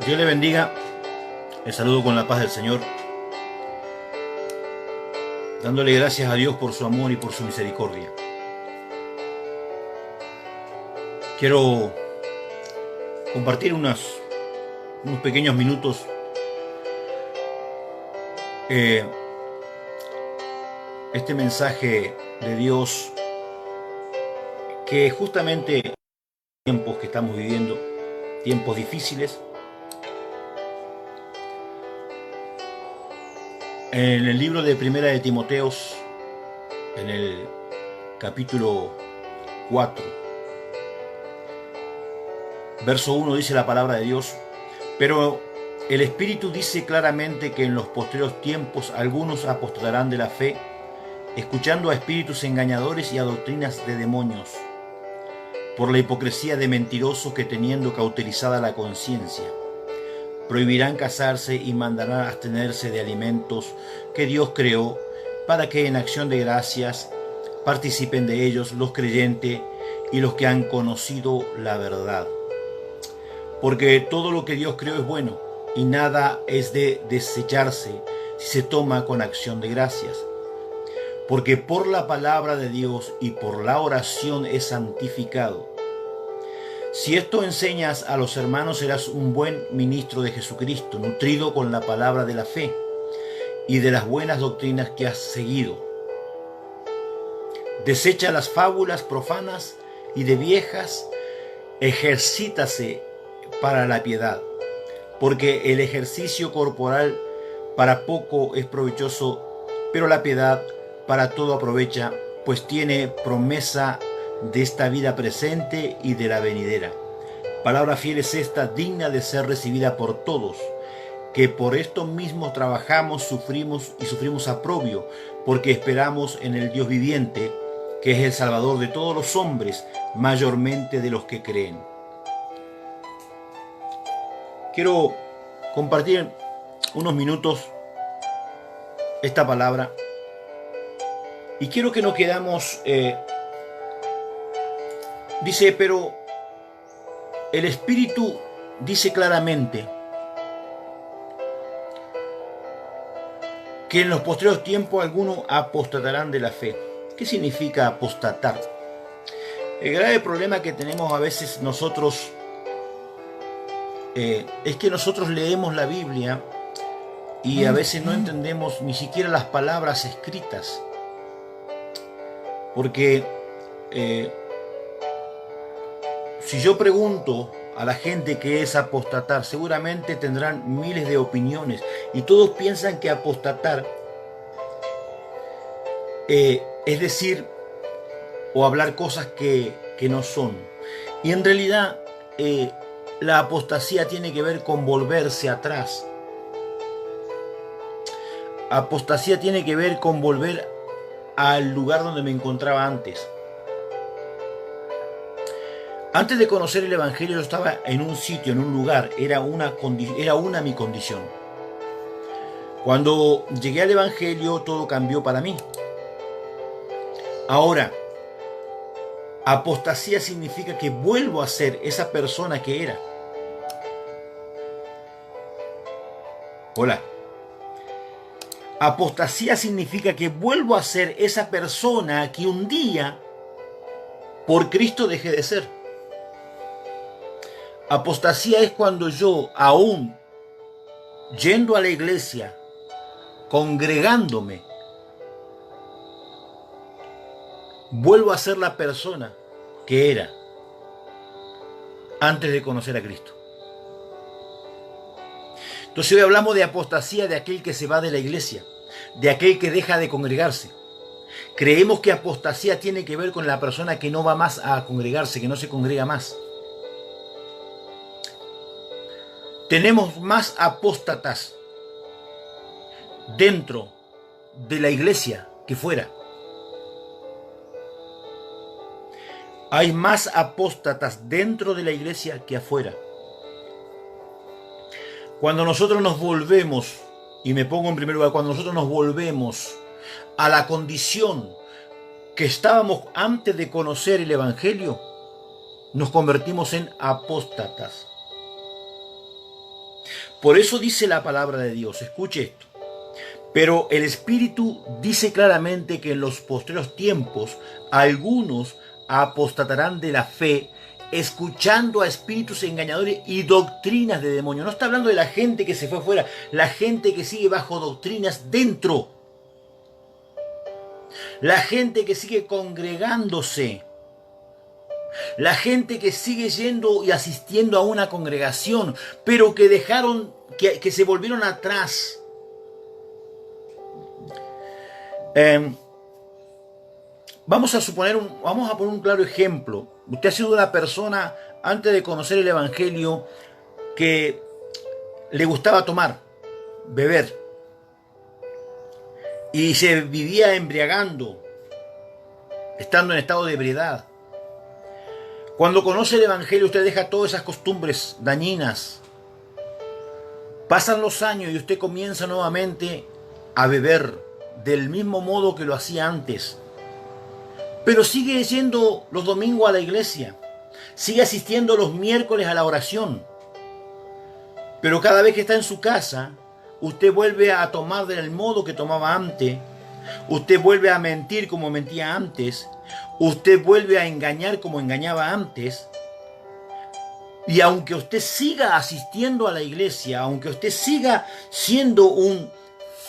Dios le bendiga. Les saludo con la paz del Señor, dándole gracias a Dios por su amor y por su misericordia. Quiero compartir unos pequeños minutos este mensaje de Dios, que justamente tiempos que estamos viviendo, tiempos difíciles. En el libro de Primera de Timoteos, en el capítulo 4, verso 1, dice la palabra de Dios: pero el Espíritu dice claramente que en los posteriores tiempos algunos apostatarán de la fe, escuchando a espíritus engañadores y a doctrinas de demonios, por la hipocresía de mentirosos que, teniendo cauterizada la conciencia, prohibirán casarse y mandarán abstenerse de alimentos que Dios creó, para que en acción de gracias participen de ellos los creyentes y los que han conocido la verdad. Porque todo lo que Dios creó es bueno, y nada es de desecharse si se toma con acción de gracias. Porque por la palabra de Dios y por la oración es santificado. Si esto enseñas a los hermanos, serás un buen ministro de Jesucristo, nutrido con la palabra de la fe y de las buenas doctrinas que has seguido. Desecha las fábulas profanas y de viejas, ejercítase para la piedad, porque el ejercicio corporal para poco es provechoso, pero la piedad para todo aprovecha, pues tiene promesa de esta vida presente y de la venidera. Palabra fiel es esta, digna de ser recibida por todos, que por esto mismo trabajamos, sufrimos aprobio, porque esperamos en el Dios viviente, que es el Salvador de todos los hombres, mayormente de los que creen. Quiero compartir unos minutos esta palabra, y quiero que nos quedamos. Dice, pero el Espíritu dice claramente que en los posteriores tiempos algunos apostatarán de la fe. ¿Qué significa apostatar? El grave problema que tenemos a veces nosotros es que nosotros leemos la Biblia y a veces no entendemos ni siquiera las palabras escritas. Porque si yo pregunto a la gente qué es apostatar, seguramente tendrán miles de opiniones y todos piensan que apostatar es decir o hablar cosas que no son. Y en realidad la apostasía tiene que ver con volverse atrás. Apostasía tiene que ver con volver al lugar donde me encontraba antes. Antes de conocer el Evangelio yo estaba en un sitio, en un lugar, era una mi condición. Cuando llegué al Evangelio todo cambió para mí. Ahora, apostasía significa que vuelvo a ser esa persona que era. Hola. Apostasía significa que vuelvo a ser esa persona que un día por Cristo dejé de ser. Apostasía es cuando yo, aún yendo a la iglesia, congregándome, vuelvo a ser la persona que era antes de conocer a Cristo. Entonces hoy hablamos de apostasía de aquel que se va de la iglesia, de aquel que deja de congregarse. Creemos que apostasía tiene que ver con la persona que no va más a congregarse, que no se congrega más. Tenemos más apóstatas dentro de la iglesia que fuera. Hay más apóstatas dentro de la iglesia que afuera. Cuando nosotros nos volvemos, y me pongo en primer lugar, cuando nosotros nos volvemos a la condición que estábamos antes de conocer el Evangelio, nos convertimos en apóstatas. Por eso dice la palabra de Dios, escuche esto. Pero el Espíritu dice claramente que en los postreros tiempos algunos apostatarán de la fe, escuchando a espíritus engañadores y doctrinas de demonios. No está hablando de la gente que se fue afuera, la gente que sigue bajo doctrinas dentro. La gente que sigue congregándose. La gente que sigue yendo y asistiendo a una congregación, pero que dejaron, que se volvieron atrás. Vamos a poner un claro ejemplo. Usted ha sido una persona, antes de conocer el Evangelio, que le gustaba tomar, beber, y se vivía embriagando, estando en estado de ebriedad. Cuando conoce el Evangelio, usted deja todas esas costumbres dañinas. Pasan los años y usted comienza nuevamente a beber del mismo modo que lo hacía antes. Pero sigue yendo los domingos a la iglesia. Sigue asistiendo los miércoles a la oración. Pero cada vez que está en su casa, usted vuelve a tomar del modo que tomaba antes. Usted vuelve a mentir como mentía antes. Usted vuelve a engañar como engañaba antes. Y aunque usted siga asistiendo a la iglesia, aunque usted siga siendo un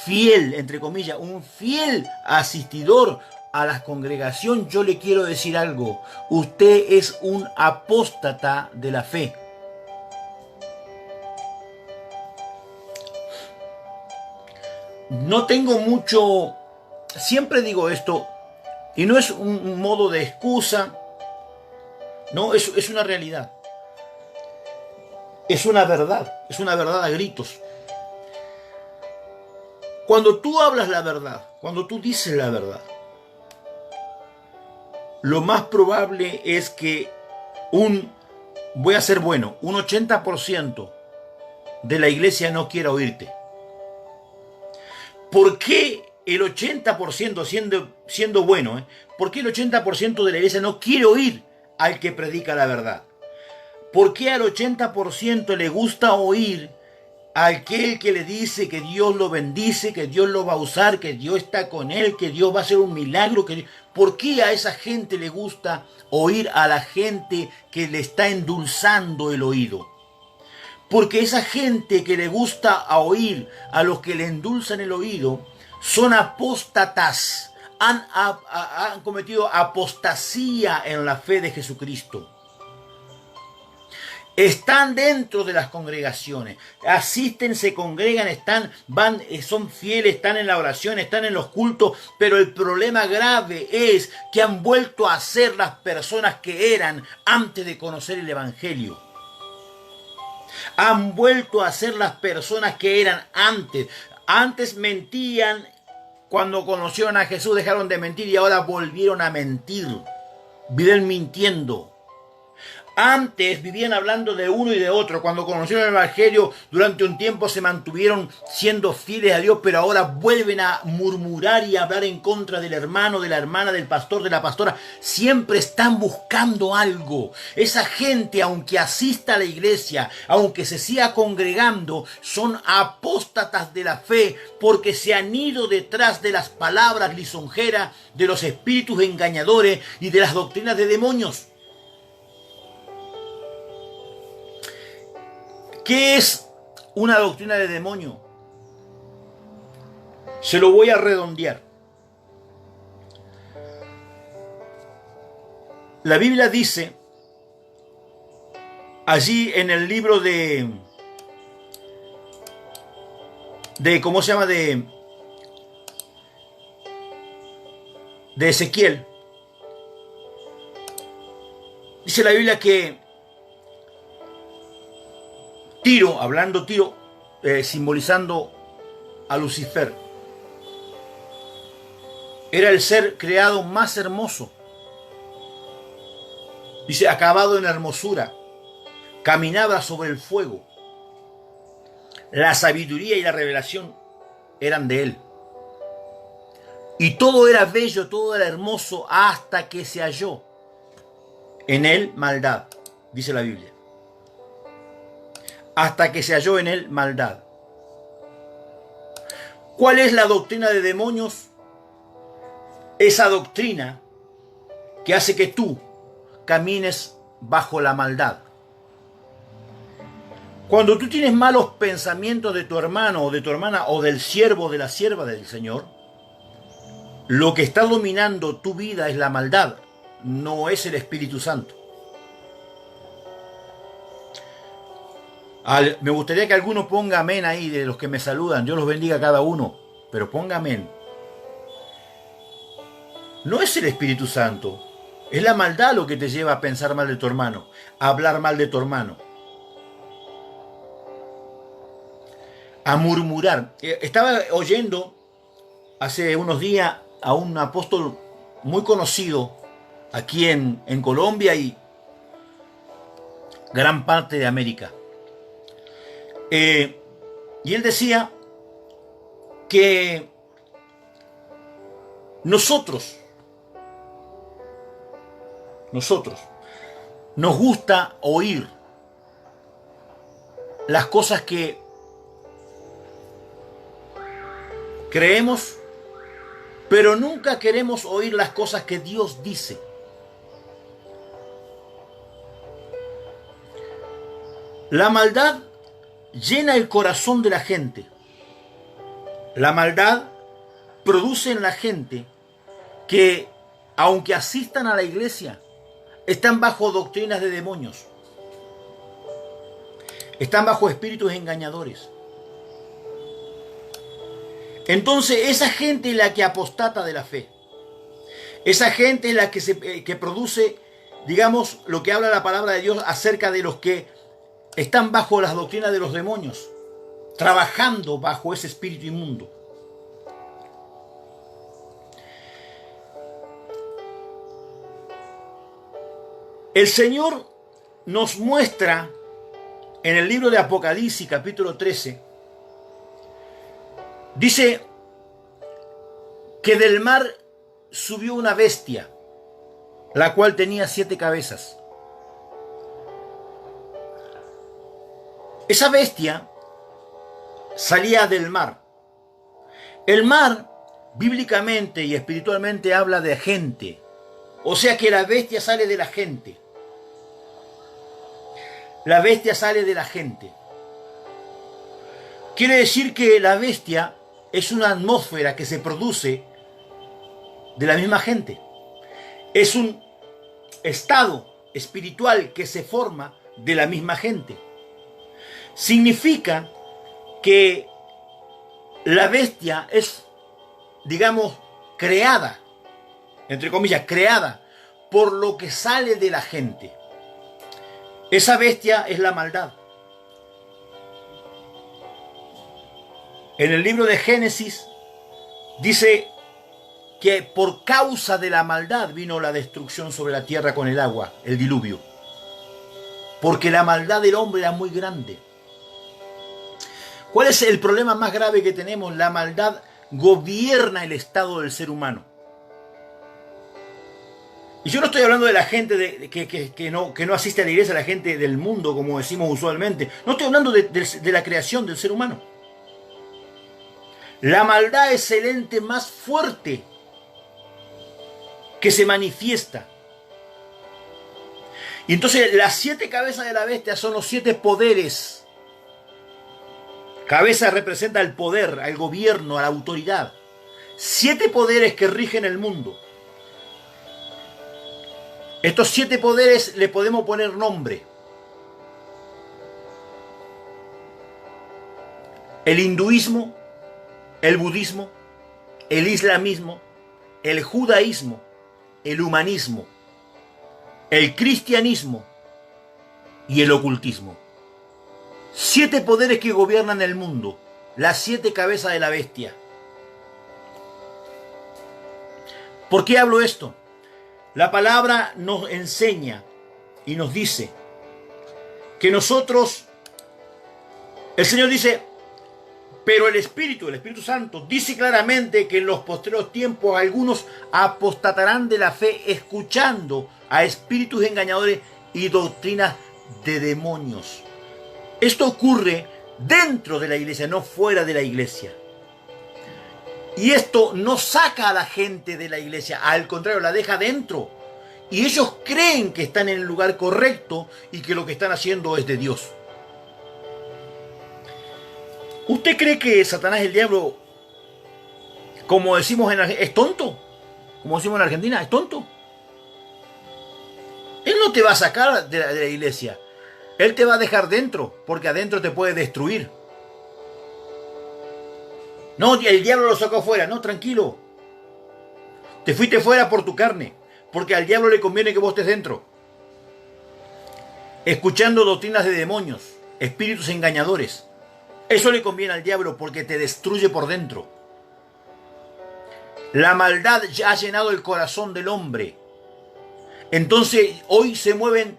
fiel, entre comillas, un fiel asistidor a la congregación, yo le quiero decir algo. Usted es un apóstata de la fe. No tengo mucho... Siempre digo esto, y no es un modo de excusa, no, es una realidad. Es una verdad a gritos. Cuando tú hablas la verdad, cuando tú dices la verdad, lo más probable es que voy a ser bueno, un 80% de la iglesia no quiera oírte. ¿Por qué el 80% siendo bueno? ¿Por qué el 80% de la iglesia no quiere oír al que predica la verdad? ¿Por qué al 80% le gusta oír a aquel que le dice que Dios lo bendice, que Dios lo va a usar, que Dios está con él, que Dios va a hacer un milagro? ¿Por qué a esa gente le gusta oír a la gente que le está endulzando el oído? Porque esa gente que le gusta oír a los que le endulzan el oído son apóstatas, han cometido apostasía en la fe de Jesucristo. Están dentro de las congregaciones, asisten, se congregan, son fieles, están en la oración, están en los cultos, pero el problema grave es que han vuelto a ser las personas que eran antes de conocer el Evangelio. Han vuelto a ser las personas que eran antes. Antes mentían, cuando conocieron a Jesús dejaron de mentir y ahora volvieron a mentir. Viven mintiendo. Antes vivían hablando de uno y de otro. Cuando conocieron el Evangelio, durante un tiempo se mantuvieron siendo fieles a Dios, pero ahora vuelven a murmurar y a hablar en contra del hermano, de la hermana, del pastor, de la pastora. Siempre están buscando algo. Esa gente, aunque asista a la iglesia, aunque se siga congregando, son apóstatas de la fe, porque se han ido detrás de las palabras lisonjeras, de los espíritus engañadores y de las doctrinas de demonios. ¿Qué es una doctrina de demonio? Se lo voy a redondear. La Biblia dice, allí en el libro de ¿cómo se llama? De Ezequiel. Dice la Biblia que Tiro, simbolizando a Lucifer, era el ser creado más hermoso. Dice, acabado en hermosura, caminaba sobre el fuego. La sabiduría y la revelación eran de él. Y todo era bello, todo era hermoso, hasta que se halló en él maldad, dice la Biblia. hasta que se halló en él maldad. ¿Cuál es la doctrina de demonios? Esa doctrina que hace que tú camines bajo la maldad. Cuando tú tienes malos pensamientos de tu hermano o de tu hermana o del siervo o de la sierva del Señor, lo que está dominando tu vida es la maldad, no es el Espíritu Santo. Me gustaría que alguno ponga amén ahí de los que me saludan. Dios los bendiga a cada uno, pero ponga amén. No es el Espíritu Santo, es la maldad lo que te lleva a pensar mal de tu hermano, a hablar mal de tu hermano, a murmurar. Estaba oyendo hace unos días a un apóstol muy conocido aquí en Colombia y gran parte de América. Y él decía que nosotros nos gusta oír las cosas que creemos, pero nunca queremos oír las cosas que Dios dice. La maldad llena el corazón de la gente. La maldad produce en la gente que, aunque asistan a la iglesia, están bajo doctrinas de demonios. Están bajo espíritus engañadores. Entonces, esa gente es la que apostata de la fe. Esa gente es la que produce, digamos, lo que habla la palabra de Dios acerca de los que están bajo las doctrinas de los demonios, trabajando bajo ese espíritu inmundo. El Señor nos muestra en el libro de Apocalipsis, capítulo 13, dice que del mar subió una bestia, la cual tenía 7 cabezas. Esa bestia salía del mar. El mar, bíblicamente y espiritualmente, habla de gente. O sea que la bestia sale de la gente. La bestia sale de la gente. Quiere decir que la bestia es una atmósfera que se produce de la misma gente. Es un estado espiritual que se forma de la misma gente. Significa que la bestia es, digamos, creada, entre comillas, creada por lo que sale de la gente. Esa bestia es la maldad. En el libro de Génesis dice que por causa de la maldad vino la destrucción sobre la tierra con el agua, el diluvio. Porque la maldad del hombre era muy grande. ¿Cuál es el problema más grave que tenemos? La maldad gobierna el estado del ser humano. Y yo no estoy hablando de la gente que no asiste a la iglesia, la gente del mundo, como decimos usualmente. No estoy hablando de la creación del ser humano. La maldad es el ente más fuerte que se manifiesta. Y entonces las 7 cabezas de la bestia son los 7 poderes. Cabeza representa el poder, al gobierno, a la autoridad. 7 poderes que rigen el mundo. Estos 7 poderes le podemos poner nombre. El hinduismo, el budismo, el islamismo, el judaísmo, el humanismo, el cristianismo y el ocultismo. 7 poderes que gobiernan el mundo, las 7 cabezas de la bestia. ¿Por qué hablo esto? La palabra nos enseña y nos dice que nosotros, el Señor dice, pero el Espíritu Santo, dice claramente que en los postreros tiempos algunos apostatarán de la fe escuchando a espíritus engañadores y doctrinas de demonios. Esto ocurre dentro de la iglesia, no fuera de la iglesia. Y esto no saca a la gente de la iglesia, al contrario, la deja dentro. Y ellos creen que están en el lugar correcto y que lo que están haciendo es de Dios. ¿Usted cree que Satanás, el diablo, como decimos es tonto? Como decimos en Argentina, es tonto. Él no te va a sacar de la iglesia. Él te va a dejar dentro, porque adentro te puede destruir. No, el diablo lo sacó fuera. No, tranquilo. Te fuiste fuera por tu carne, porque al diablo le conviene que vos estés dentro. Escuchando doctrinas de demonios, espíritus engañadores. Eso le conviene al diablo porque te destruye por dentro. La maldad ya ha llenado el corazón del hombre. Entonces hoy se mueven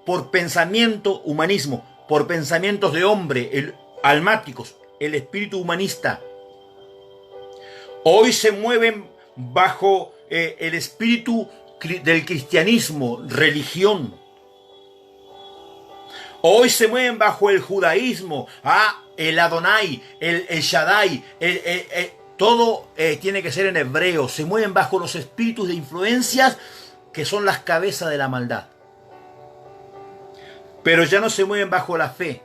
por pensamiento humanismo, por pensamientos de hombre, almáticos, el espíritu humanista. Hoy se mueven bajo el espíritu del cristianismo, religión. Hoy se mueven bajo el judaísmo, el Adonai, el Shaddai, todo tiene que ser en hebreo. Se mueven bajo los espíritus de influencias que son las cabezas de la maldad. Pero ya no se mueven bajo la fe.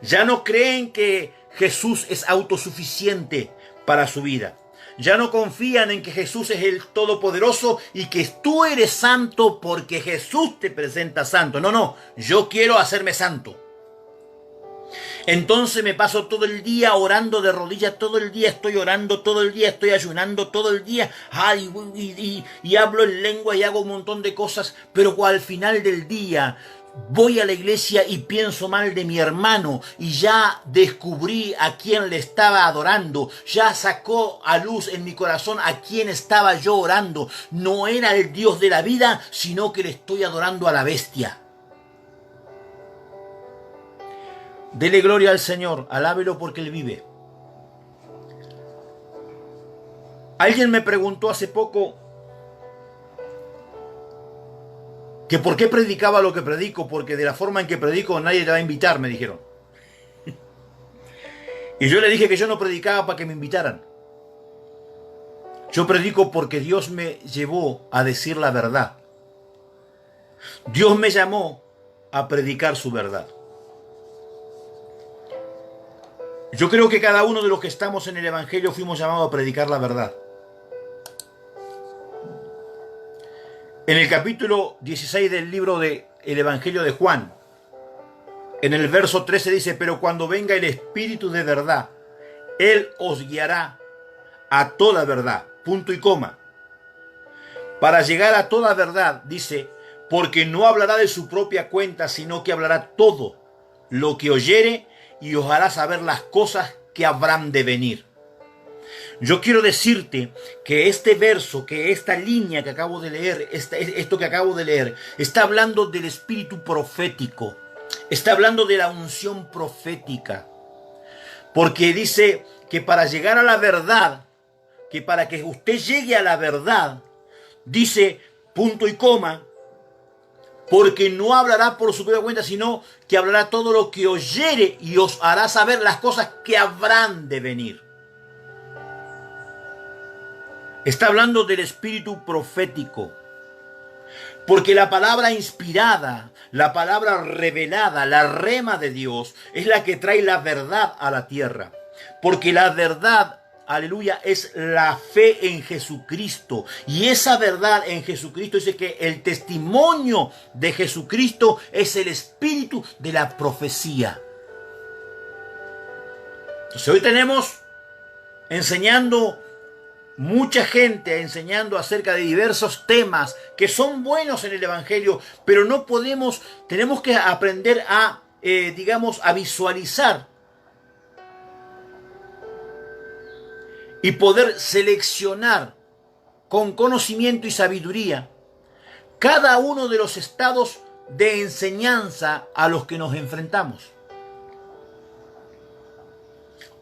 Ya no creen que Jesús es autosuficiente para su vida. Ya no confían en que Jesús es el Todopoderoso y que tú eres santo porque Jesús te presenta santo. No, yo quiero hacerme santo. Entonces me paso todo el día orando de rodillas, todo el día estoy orando, todo el día estoy ayunando, todo el día, y hablo en lengua y hago un montón de cosas, pero al final del día voy a la iglesia y pienso mal de mi hermano y ya descubrí a quién le estaba adorando, ya sacó a luz en mi corazón a quién estaba yo orando. No era el Dios de la vida, sino que le estoy adorando a la bestia. Dele gloria al Señor, alábelo porque Él vive. Alguien me preguntó hace poco que por qué predicaba lo que predico, porque de la forma en que predico nadie te va a invitar, me dijeron. Y yo le dije que yo no predicaba para que me invitaran. Yo predico porque Dios me llevó a decir la verdad. Dios me llamó a predicar su verdad. Yo creo que cada uno de los que estamos en el Evangelio fuimos llamados a predicar la verdad. En el capítulo 16 del libro del Evangelio de Juan, en el verso 13 dice: pero cuando venga el Espíritu de verdad, Él os guiará a toda verdad. Punto y coma. Para llegar a toda verdad, dice, porque no hablará de su propia cuenta, sino que hablará todo lo que oyere y os hará saber las cosas que habrán de venir. Yo quiero decirte que este verso, que esta línea que acabo de leer, esto que acabo de leer, está hablando del espíritu profético, está hablando de la unción profética, porque dice que para llegar a la verdad, que para que usted llegue a la verdad, dice punto y coma, porque no hablará por su propia cuenta, sino que hablará todo lo que oyere y os hará saber las cosas que habrán de venir. Está hablando del espíritu profético. Porque la palabra inspirada, la palabra revelada, la rema de Dios, es la que trae la verdad a la tierra. Porque la verdad, aleluya, es la fe en Jesucristo. Y esa verdad en Jesucristo dice que el testimonio de Jesucristo es el espíritu de la profecía. Entonces hoy tenemos enseñando mucha gente enseñando acerca de diversos temas que son buenos en el Evangelio, pero no podemos, tenemos que aprender a, a visualizar y poder seleccionar con conocimiento y sabiduría cada uno de los estados de enseñanza a los que nos enfrentamos.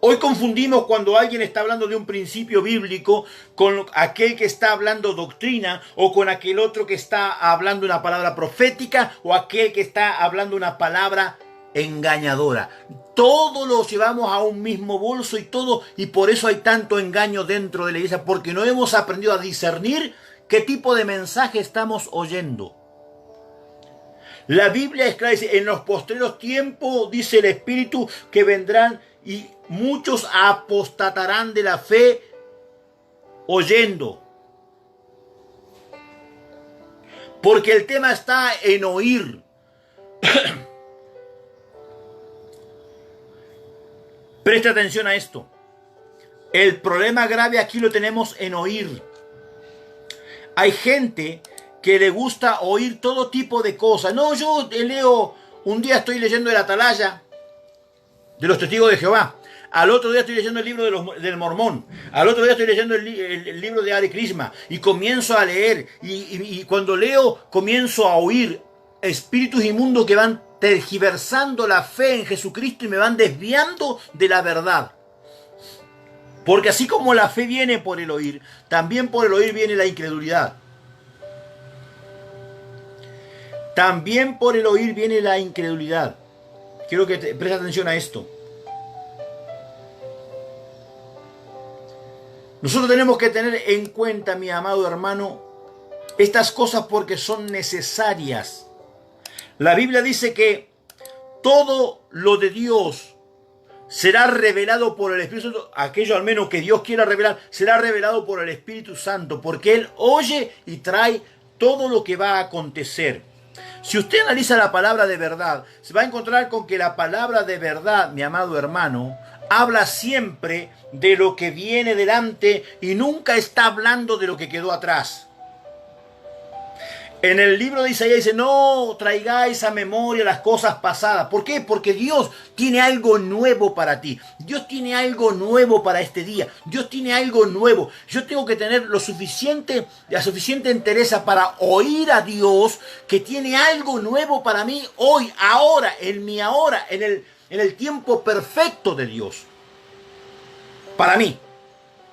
Hoy confundimos cuando alguien está hablando de un principio bíblico con aquel que está hablando doctrina, o con aquel otro que está hablando una palabra profética, o aquel que está hablando una palabra engañadora. Todo lo llevamos a un mismo bolso y por eso hay tanto engaño dentro de la iglesia, porque no hemos aprendido a discernir qué tipo de mensaje estamos oyendo. La Biblia es clara, dice, en los postreros tiempos, dice el Espíritu, que vendrán y muchos apostatarán de la fe oyendo. Porque el tema está en oír. Presta atención a esto. El problema grave aquí lo tenemos en oír. Hay gente que le gusta oír todo tipo de cosas. No, yo leo, un día estoy leyendo el Atalaya de los Testigos de Jehová. Al otro día estoy leyendo el libro del Mormón. Al otro día estoy leyendo el libro de Hare Krishna. Y comienzo a leer. Y cuando leo, comienzo a oír espíritus inmundos que van tergiversando la fe en Jesucristo y me van desviando de la verdad. Porque así como la fe viene por el oír, también por el oír viene la incredulidad. También por el oír viene la incredulidad. Quiero que prestes atención a esto. Nosotros tenemos que tener en cuenta, mi amado hermano, estas cosas porque son necesarias. La Biblia dice que todo lo de Dios será revelado por el Espíritu Santo. Aquello al menos que Dios quiera revelar, será revelado por el Espíritu Santo, porque Él oye y trae todo lo que va a acontecer. Si usted analiza la palabra de verdad, se va a encontrar con que la palabra de verdad, mi amado hermano, habla siempre de lo que viene delante y nunca está hablando de lo que quedó atrás. En el libro de Isaías dice, no traigáis a memoria las cosas pasadas. ¿Por qué? Porque Dios tiene algo nuevo para ti. Dios tiene algo nuevo para este día. Dios tiene algo nuevo. Yo tengo que tener la suficiente entereza para oír a Dios que tiene algo nuevo para mí hoy, ahora, en el tiempo perfecto de Dios. Para mí,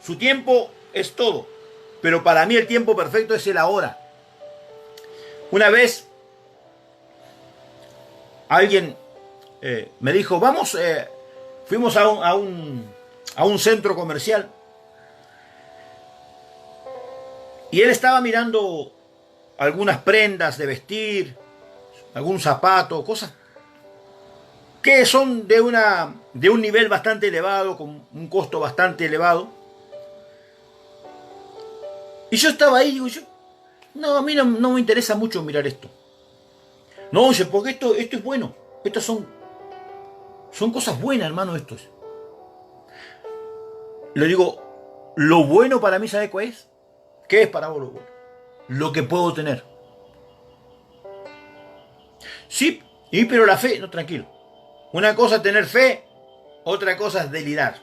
su tiempo es todo. Pero para mí el tiempo perfecto es el ahora. Una vez alguien me dijo, fuimos a un centro comercial y él estaba mirando algunas prendas de vestir, algún zapato, cosas que son de un nivel bastante elevado, con un costo bastante elevado. Y yo estaba ahí, digo yo, no, a mí no me interesa mucho mirar esto. No, oye, porque esto es bueno. Estas son cosas buenas, hermano, esto es. Le digo, lo bueno para mí, ¿sabe cuál es? ¿Qué es para vos lo bueno? Lo que puedo tener. Sí, pero la fe, no, tranquilo. Una cosa es tener fe, otra cosa es delirar.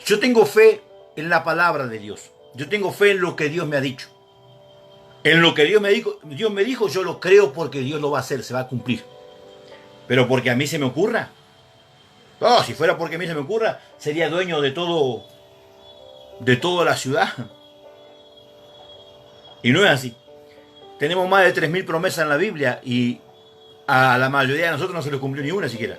Yo tengo fe en la palabra de Dios. Yo tengo fe en lo que Dios me ha dicho. En lo que Dios me dijo, yo lo creo porque Dios lo va a hacer, se va a cumplir. Pero porque a mí se me ocurra. No, si fuera porque a mí se me ocurra, sería dueño de toda la ciudad. Y no es así. Tenemos más de 3.000 promesas en la Biblia y a la mayoría de nosotros no se les cumplió ni una siquiera.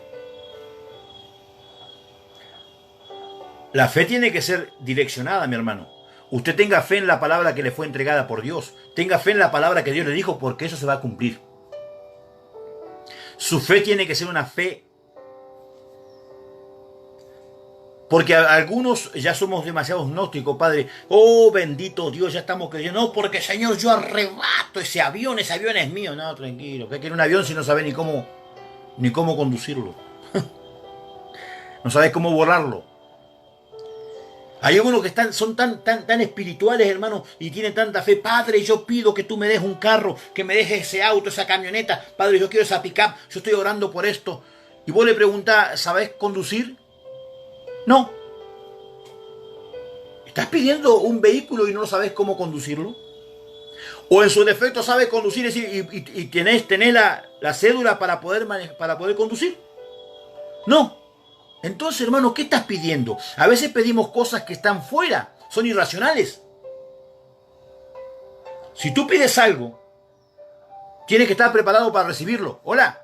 La fe tiene que ser direccionada, mi hermano. Usted tenga fe en la palabra que le fue entregada por Dios. Tenga fe en la palabra que Dios le dijo, porque eso se va a cumplir. Su fe tiene que ser una fe. Porque algunos ya somos demasiado gnósticos, Padre. Oh, bendito Dios, ya estamos creyendo. No, porque Señor, yo arrebato ese avión es mío. No, tranquilo. ¿Qué quiere un avión si no sabe ni cómo conducirlo? No sabes cómo volarlo. Hay algunos que son tan espirituales, hermano, y tienen tanta fe. Padre, yo pido que tú me des un carro, que me dejes ese auto, esa camioneta. Padre, yo quiero esa pick-up, yo estoy orando por esto. Y vos le preguntás, ¿sabés conducir? No. ¿Estás pidiendo un vehículo y no sabés cómo conducirlo? O en su defecto sabes conducir y tenés la cédula para poder conducir. No. Entonces, hermano, ¿qué estás pidiendo? A veces pedimos cosas que están fuera, son irracionales. Si tú pides algo Tienes que estar preparado para recibirlo. Hola.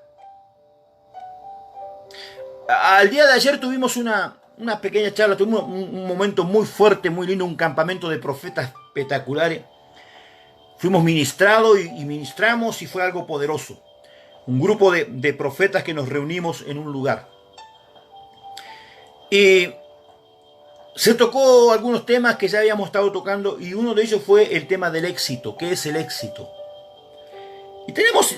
Al día de ayer tuvimos una pequeña charla, tuvimos un momento muy fuerte, muy lindo, un campamento de profetas espectaculares. Fuimos ministrados y ministramos y fue algo poderoso. Un grupo de profetas que nos reunimos en un lugar. Y se tocó algunos temas que ya habíamos estado tocando y uno de ellos fue el tema del éxito. ¿Qué es el éxito? Y tenemos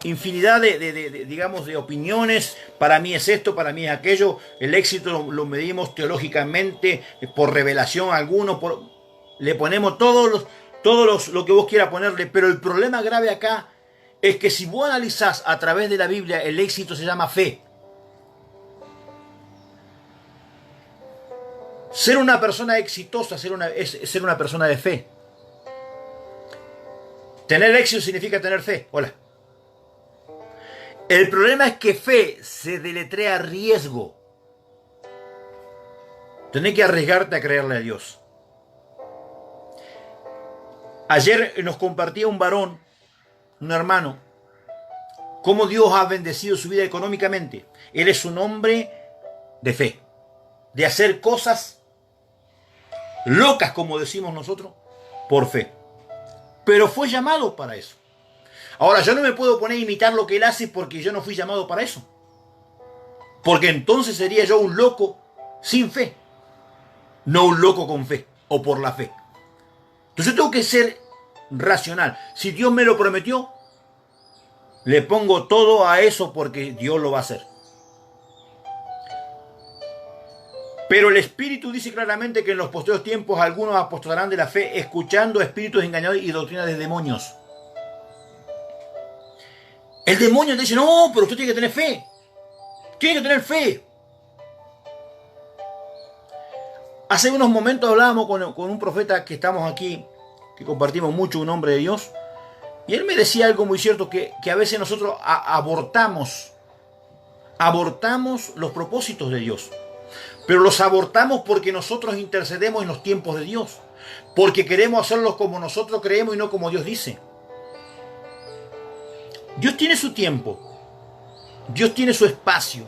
infinidad digamos, de opiniones. Para mí es esto, para mí es aquello. El éxito lo medimos teológicamente, por revelación a algunos, le ponemos lo que vos quieras ponerle. Pero el problema grave acá es que si vos analizás a través de la Biblia, el éxito se llama fe. Ser una persona exitosa es ser una persona de fe. Tener éxito significa tener fe. Hola. El problema es que fe se deletrea riesgo. Tenés que arriesgarte a creerle a Dios. Ayer nos compartía un varón, un hermano, cómo Dios ha bendecido su vida económicamente. Él es un hombre de fe, de hacer cosas locas, como decimos nosotros, por fe. Pero fue llamado para eso. Ahora, yo no me puedo poner a imitar lo que él hace porque yo no fui llamado para eso. Porque entonces sería yo un loco sin fe. No un loco con fe o por la fe. Entonces tengo que ser racional. Si Dios me lo prometió, le pongo todo a eso porque Dios lo va a hacer. Pero el Espíritu dice claramente que en los posteriores tiempos algunos apostatarán de la fe, escuchando espíritus engañadores y doctrinas de demonios. El demonio te dice, no, pero usted tiene que tener fe. Tiene que tener fe. Hace unos momentos hablábamos con un profeta que estamos aquí, que compartimos mucho, un hombre de Dios, y él me decía algo muy cierto, que a veces nosotros abortamos los propósitos de Dios. Pero los abortamos porque nosotros intercedemos en los tiempos de Dios. Porque queremos hacerlos como nosotros creemos y no como Dios dice. Dios tiene su tiempo. Dios tiene su espacio.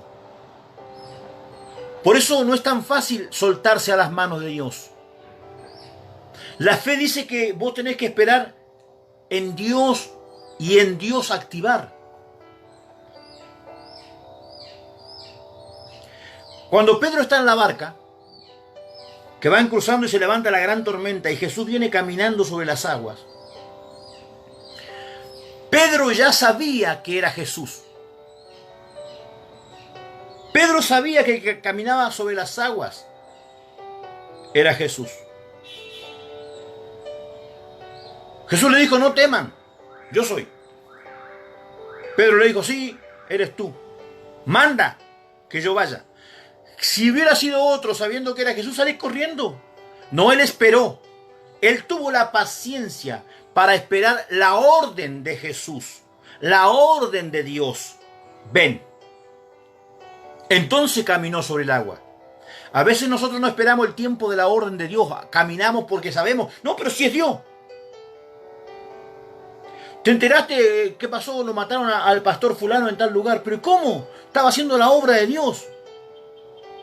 Por eso no es tan fácil soltarse a las manos de Dios. La fe dice que vos tenés que esperar en Dios y en Dios activar. Cuando Pedro está en la barca, que van cruzando y se levanta la gran tormenta y Jesús viene caminando sobre las aguas, Pedro ya sabía que era Jesús. Pedro sabía que el que caminaba sobre las aguas era Jesús. Jesús le dijo, no teman, yo soy. Pedro le dijo, sí, eres tú. Manda que yo vaya. Si hubiera sido otro sabiendo que era Jesús, salí corriendo. No, él esperó. Él tuvo la paciencia para esperar la orden de Jesús, la orden de Dios. Ven. Entonces caminó sobre el agua. A veces nosotros no esperamos el tiempo de la orden de Dios. Caminamos porque sabemos. No, pero si es Dios. ¿Te enteraste qué pasó? Lo mataron al pastor fulano en tal lugar. ¿Pero cómo? Estaba haciendo la obra de Dios.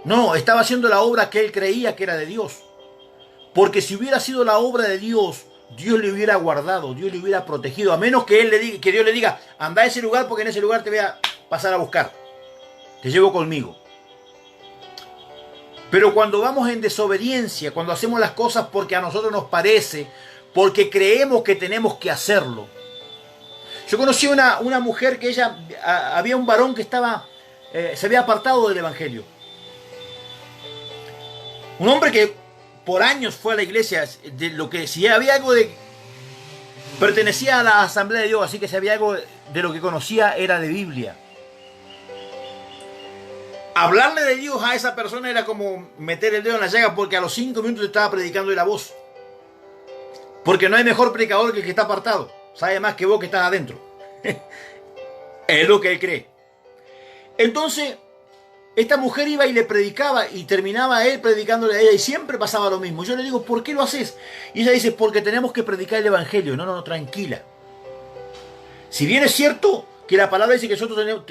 No, estaba haciendo la obra que él creía que era de Dios. Porque si hubiera sido la obra de Dios, Dios le hubiera guardado, Dios le hubiera protegido. A menos que Dios le diga, anda a ese lugar porque en ese lugar te voy a pasar a buscar. Te llevo conmigo. Pero cuando vamos en desobediencia, cuando hacemos las cosas porque a nosotros nos parece, porque creemos que tenemos que hacerlo. Yo conocí una mujer que había un varón que se había apartado del evangelio. Un hombre que por años fue a la iglesia, si había algo pertenecía a la Asamblea de Dios, así que si había algo de lo que conocía era de Biblia. Hablarle de Dios a esa persona era como meter el dedo en la llaga, porque a los 5 minutos estaba predicando de la voz. Porque no hay mejor predicador que el que está apartado. Sabe más que vos que estás adentro. Es lo que él cree. Entonces, esta mujer iba y le predicaba y terminaba él predicándole a ella y siempre pasaba lo mismo. Yo le digo, ¿por qué lo haces? Y ella dice, porque tenemos que predicar el evangelio. No, tranquila. Si bien es cierto que la palabra dice que nosotros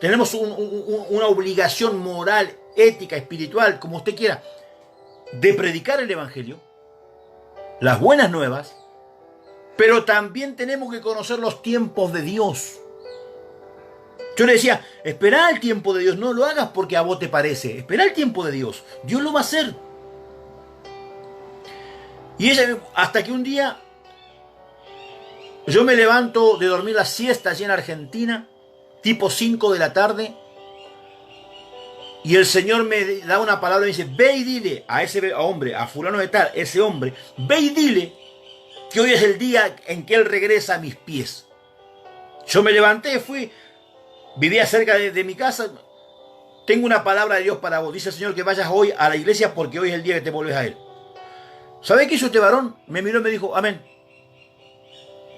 tenemos una obligación moral, ética, espiritual, como usted quiera, de predicar el Evangelio, las buenas nuevas, pero también tenemos que conocer los tiempos de Dios. Yo le decía, espera el tiempo de Dios, no lo hagas porque a vos te parece, espera el tiempo de Dios, Dios lo va a hacer. Y hasta que un día yo me levanto de dormir la siesta allí en Argentina, tipo 5 de la tarde, y el Señor me da una palabra y me dice, ve y dile a ese hombre, a fulano de tal, ese hombre, ve y dile que hoy es el día en que Él regresa a mis pies. Yo me levanté, vivía cerca de mi casa, tengo una palabra de Dios para vos, dice el Señor que vayas hoy a la iglesia porque hoy es el día que te volvés a Él. ¿Sabe qué hizo este varón? Me miró y me dijo, amén.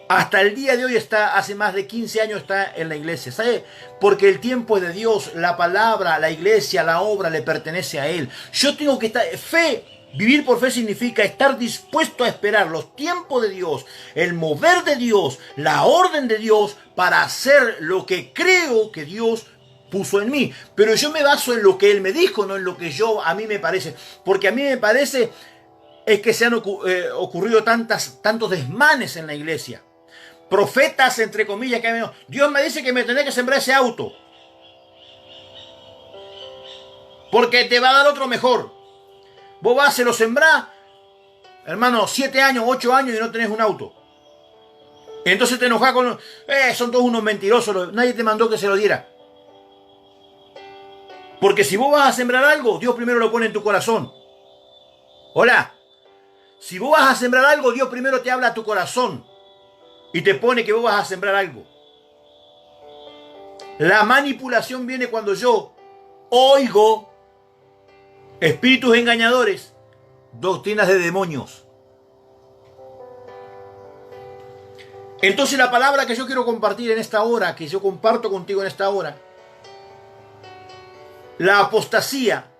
Hasta el día de hoy hace más de 15 años está en la iglesia. ¿Sabe? Porque el tiempo es de Dios, la palabra, la iglesia, la obra le pertenece a Él. Yo tengo que estar, vivir por fe significa estar dispuesto a esperar los tiempos de Dios, el mover de Dios, la orden de Dios para hacer lo que creo que Dios puso en mí. Pero yo me baso en lo que Él me dijo, no en lo que a mí me parece. Porque a mí me parece es que se han ocurrido tantos desmanes en la iglesia. Profetas, entre comillas, que Dios me dice que me tenés que sembrar ese auto. Porque te va a dar otro mejor. Vos vas, se lo sembrás, hermano, 7 años, 8 años y no tenés un auto. Entonces te enojás con son todos unos mentirosos, nadie te mandó que se lo diera. Porque si vos vas a sembrar algo, Dios primero lo pone en tu corazón. Hola. Si vos vas a sembrar algo, Dios primero te habla a tu corazón y te pone que vos vas a sembrar algo. La manipulación viene cuando yo oigo espíritus engañadores, doctrinas de demonios. Entonces la palabra que yo quiero compartir en esta hora, que yo comparto contigo en esta hora, la apostasía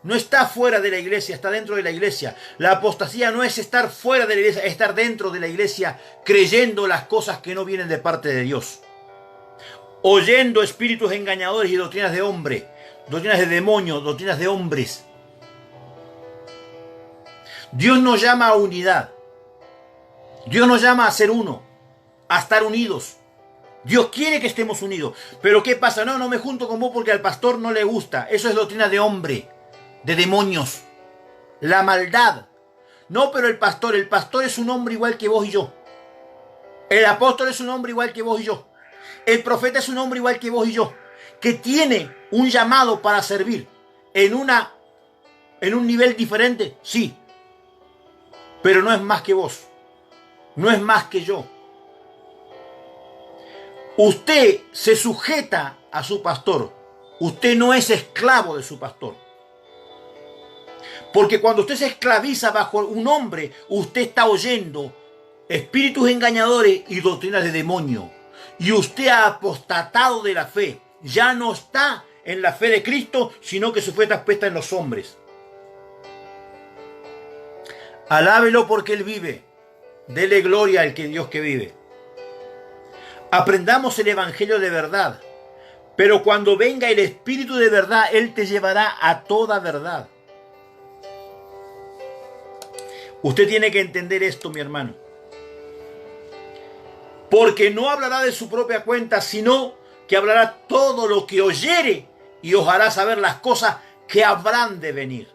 no está fuera de la iglesia, está dentro de la iglesia. La apostasía no es estar fuera de la iglesia, es estar dentro de la iglesia creyendo las cosas que no vienen de parte de Dios. Oyendo espíritus engañadores y doctrinas de hombre, doctrinas de demonios, doctrinas de hombres. Dios nos llama a unidad. Dios nos llama a ser uno, a estar unidos. Dios quiere que estemos unidos. Pero ¿qué pasa? No me junto con vos porque al pastor no le gusta. Eso es doctrina de hombre. De demonios, la maldad. No, pero el pastor es un hombre igual que vos y yo. El apóstol es un hombre igual que vos y yo. El profeta es un hombre igual que vos y yo, que tiene un llamado para servir en un nivel diferente, sí, pero no es más que vos, no es más que yo. Usted se sujeta a su pastor, usted no es esclavo de su pastor. Porque cuando usted se esclaviza bajo un hombre, usted está oyendo espíritus engañadores y doctrinas de demonio. Y usted ha apostatado de la fe. Ya no está en la fe de Cristo, sino que su fe está puesta en los hombres. Alábelo porque Él vive. Dele gloria al que Dios que vive. Aprendamos el Evangelio de verdad. Pero cuando venga el Espíritu de verdad, Él te llevará a toda verdad. Usted tiene que entender esto, mi hermano. Porque no hablará de su propia cuenta, sino que hablará todo lo que oyere y os hará saber las cosas que habrán de venir.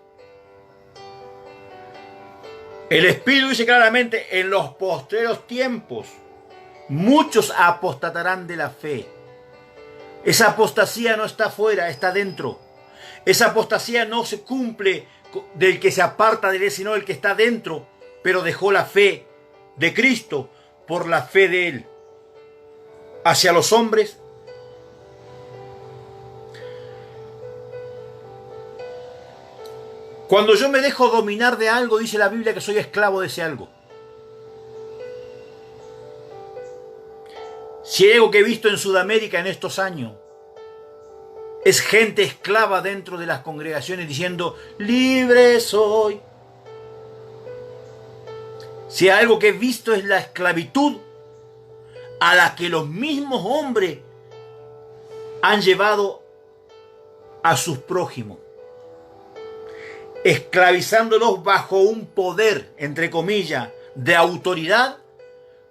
El Espíritu dice claramente, en los postreros tiempos, muchos apostatarán de la fe. Esa apostasía no está afuera, está dentro. Esa apostasía no se cumple del que se aparta de él, sino el que está dentro, pero dejó la fe de Cristo por la fe de él. Hacia los hombres, cuando yo me dejo dominar de algo, dice la Biblia que soy esclavo de ese algo. Si hay algo que he visto en Sudamérica en estos años, es gente esclava dentro de las congregaciones diciendo, libre soy. Si hay algo que he visto es la esclavitud a la que los mismos hombres han llevado a sus prójimos, esclavizándolos bajo un poder, entre comillas, de autoridad,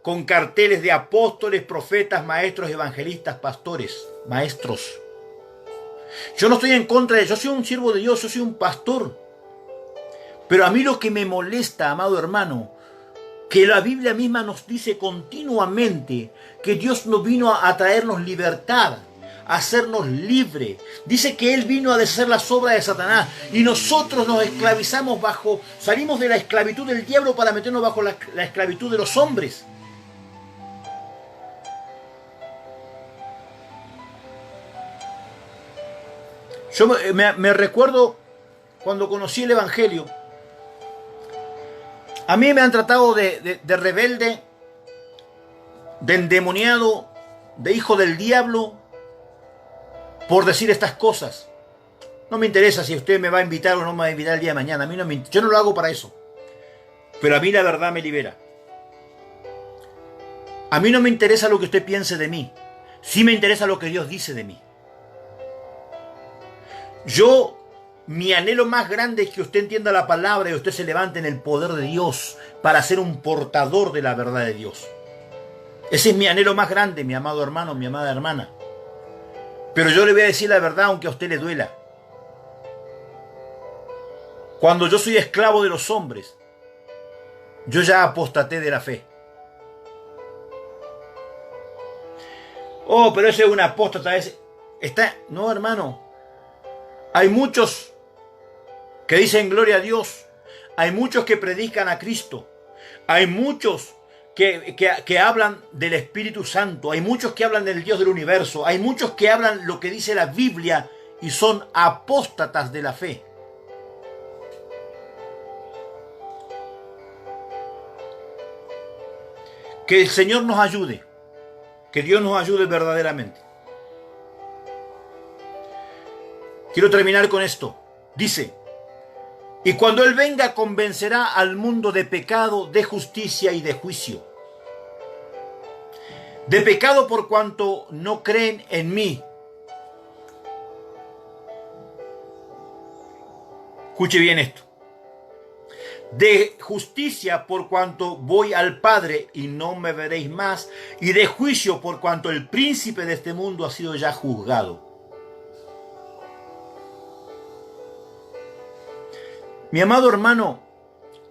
con carteles de apóstoles, profetas, maestros, evangelistas, pastores, maestros. Yo no estoy en contra de eso, yo soy un siervo de Dios, yo soy un pastor. Pero a mí lo que me molesta, amado hermano, que la Biblia misma nos dice continuamente que Dios nos vino a traernos libertad, a hacernos libres. Dice que Él vino a deshacer las obras de Satanás y nosotros nos esclavizamos salimos de la esclavitud del diablo para meternos bajo la esclavitud de los hombres. Yo me recuerdo cuando conocí el Evangelio. A mí me han tratado de rebelde, de endemoniado, de hijo del diablo, por decir estas cosas. No me interesa si usted me va a invitar o no me va a invitar el día de mañana. A mí yo no lo hago para eso. Pero a mí la verdad me libera. A mí no me interesa lo que usted piense de mí. Sí me interesa lo que Dios dice de mí. Mi anhelo más grande es que usted entienda la palabra y usted se levante en el poder de Dios para ser un portador de la verdad de Dios. Ese es mi anhelo más grande, mi amado hermano, mi amada hermana. Pero yo le voy a decir la verdad aunque a usted le duela. Cuando yo soy esclavo de los hombres, yo ya apostaté de la fe. Oh, pero ese es un apóstata. No, hermano. Hay muchos que dicen gloria a Dios. Hay muchos que predican a Cristo. Hay muchos que hablan del Espíritu Santo. Hay muchos que hablan del Dios del universo. Hay muchos que hablan lo que dice la Biblia y son apóstatas de la fe. Que el Señor nos ayude. Que Dios nos ayude verdaderamente. Quiero terminar con esto. Dice: y cuando Él venga convencerá al mundo de pecado, de justicia y de juicio. De pecado por cuanto no creen en mí. Escuche bien esto. De justicia por cuanto voy al Padre y no me veréis más. Y de juicio por cuanto el príncipe de este mundo ha sido ya juzgado. Mi amado hermano,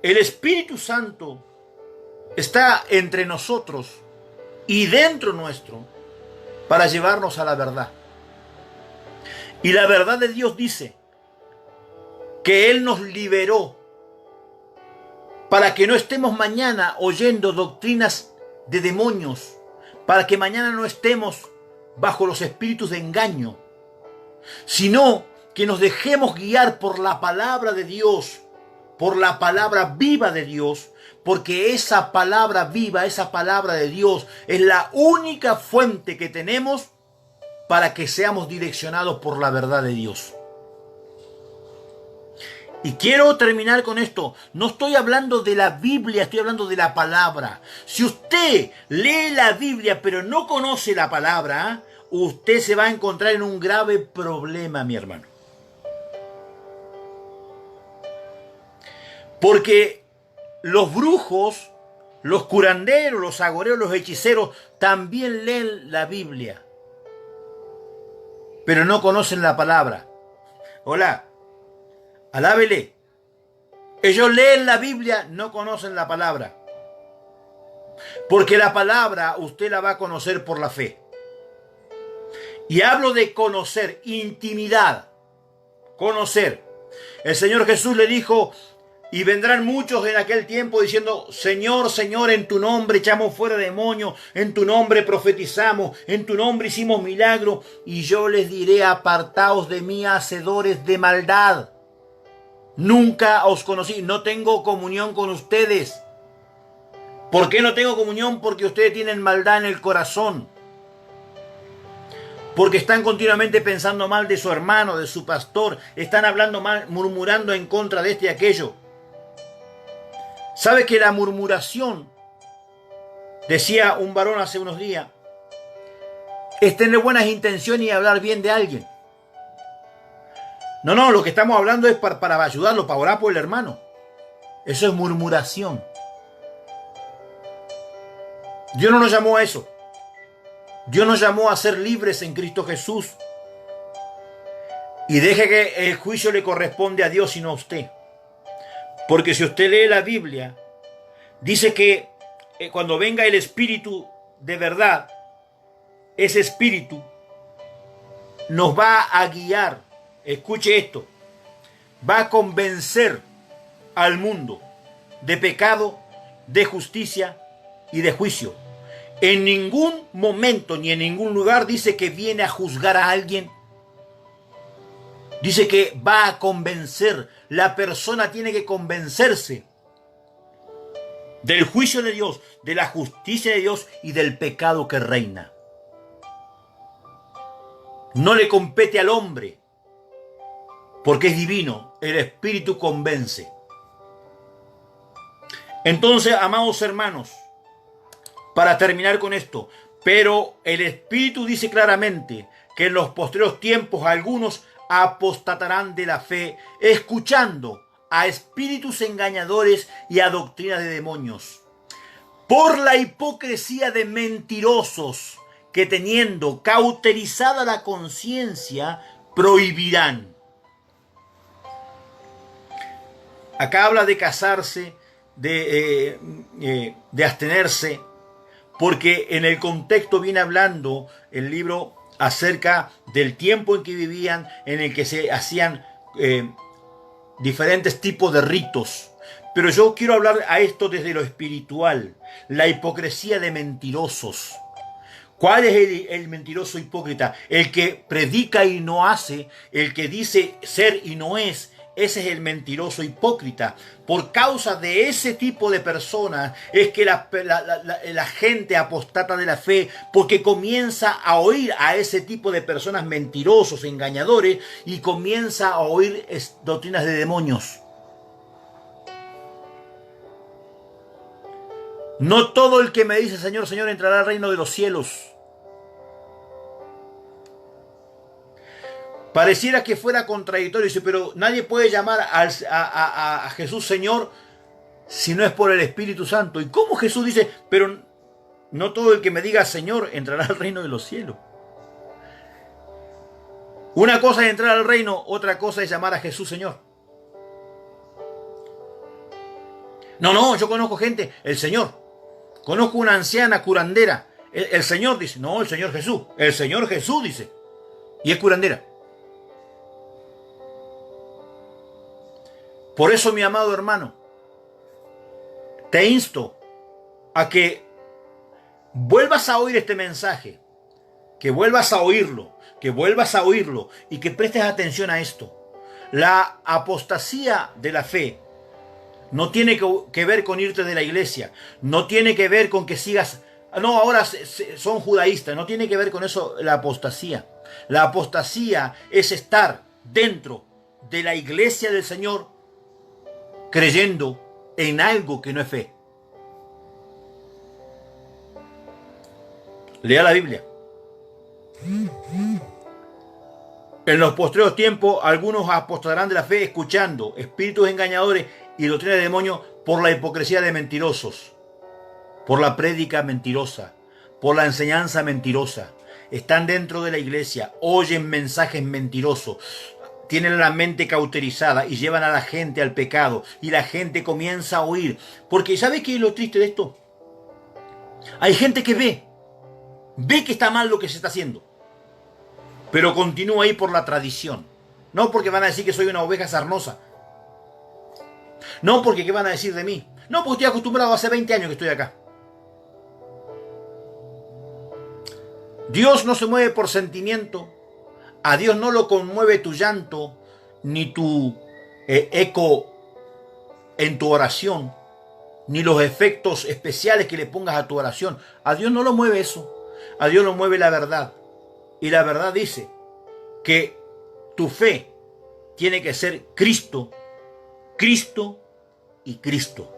el Espíritu Santo está entre nosotros y dentro nuestro para llevarnos a la verdad. Y la verdad de Dios dice que Él nos liberó para que no estemos mañana oyendo doctrinas de demonios, para que mañana no estemos bajo los espíritus de engaño, sino que nos dejemos guiar por la palabra de Dios, por la palabra viva de Dios, porque esa palabra viva, esa palabra de Dios es la única fuente que tenemos para que seamos direccionados por la verdad de Dios. Y quiero terminar con esto. No estoy hablando de la Biblia, estoy hablando de la palabra. Si usted lee la Biblia pero no conoce la palabra, usted se va a encontrar en un grave problema, mi hermano. Porque los brujos, los curanderos, los agoreros, los hechiceros también leen la Biblia, pero no conocen la palabra. Hola, alábele. Ellos leen la Biblia, no conocen la palabra. Porque la palabra usted la va a conocer por la fe. Y hablo de conocer, intimidad, conocer. El Señor Jesús le dijo: y vendrán muchos en aquel tiempo diciendo: Señor, Señor, en tu nombre echamos fuera demonios, en tu nombre profetizamos, en tu nombre hicimos milagros. Y yo les diré: apartaos de mí, hacedores de maldad. Nunca os conocí, no tengo comunión con ustedes. ¿Por qué no tengo comunión? Porque ustedes tienen maldad en el corazón. Porque están continuamente pensando mal de su hermano, de su pastor. Están hablando mal, murmurando en contra de este y aquello. ¿Sabe que la murmuración Decía un varón hace unos días, es tener buenas intenciones y hablar bien de alguien. No, lo que estamos hablando es para ayudarlo, para orar por el hermano. Eso es murmuración. Dios no nos llamó a eso. Dios nos llamó a ser libres en Cristo Jesús. Y deje que el juicio le corresponde a Dios y no a usted. Porque si usted lee la Biblia, dice que cuando venga el Espíritu de verdad, ese Espíritu nos va a guiar. Escuche esto. Va a convencer al mundo de pecado, de justicia y de juicio. En ningún momento ni en ningún lugar dice que viene a juzgar a alguien. Dice que va a convencer. La persona tiene que convencerse del juicio de Dios, de la justicia de Dios y del pecado que reina. No le compete al hombre, porque es divino. El Espíritu convence. Entonces, amados hermanos, para terminar con esto, pero el Espíritu dice claramente que en los posteriores tiempos algunos apostatarán de la fe, escuchando a espíritus engañadores y a doctrinas de demonios, por la hipocresía de mentirosos que teniendo cauterizada la conciencia, prohibirán. Acá habla de casarse, de abstenerse, porque en el contexto viene hablando el libro acerca del tiempo en que vivían, en el que se hacían diferentes tipos de ritos. Pero yo quiero hablar a esto desde lo espiritual, la hipocresía de mentirosos. ¿Cuál es el mentiroso hipócrita? El que predica y no hace, el que dice ser y no es. Ese es el mentiroso hipócrita. Por causa de ese tipo de personas es que la gente apostata de la fe, porque comienza a oír a ese tipo de personas mentirosos, engañadores, y comienza a oír doctrinas de demonios. No todo el que me dice Señor, Señor entrará al reino de los cielos. Pareciera que fuera contradictorio, dice, pero nadie puede llamar a Jesús Señor si no es por el Espíritu Santo. ¿Y cómo Jesús dice, pero no todo el que me diga Señor entrará al reino de los cielos? Una cosa es entrar al reino, otra cosa es llamar a Jesús Señor. No, yo conozco gente, el Señor. Conozco una anciana curandera. El Señor dice, no, el Señor Jesús. El Señor Jesús dice. Y es curandera. Por eso, mi amado hermano, te insto a que vuelvas a oír este mensaje, que vuelvas a oírlo y que prestes atención a esto. La apostasía de la fe no tiene que ver con irte de la iglesia, no tiene que ver con que sigas, no, ahora son judaístas, no tiene que ver con eso la apostasía. La apostasía es estar dentro de la iglesia del Señor, creyendo en algo que no es fe. Lea la Biblia. En los postreros tiempos, algunos apostarán de la fe escuchando espíritus engañadores y doctrina de demonios por la hipocresía de mentirosos, por la prédica mentirosa, por la enseñanza mentirosa. Están dentro de la iglesia, oyen mensajes mentirosos, tienen la mente cauterizada y llevan a la gente al pecado. Y la gente comienza a oír. Porque ¿sabe qué es lo triste de esto? Hay gente que ve que está mal lo que se está haciendo, pero continúa ahí por la tradición. No porque van a decir que soy una oveja sarnosa. No porque ¿qué van a decir de mí? No porque estoy acostumbrado, hace 20 años que estoy acá. Dios no se mueve por sentimiento. A Dios no lo conmueve tu llanto ni tu eco en tu oración, ni los efectos especiales que le pongas a tu oración. A Dios no lo mueve eso. A Dios lo mueve la verdad. Y la verdad dice que tu fe tiene que ser Cristo, Cristo y Cristo.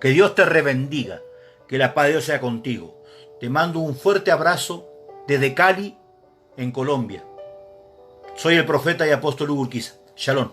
Que Dios te rebendiga. Que la paz de Dios sea contigo. Te mando un fuerte abrazo desde Cali, en Colombia. Soy el profeta y apóstol Hugo Urquiza. Shalom.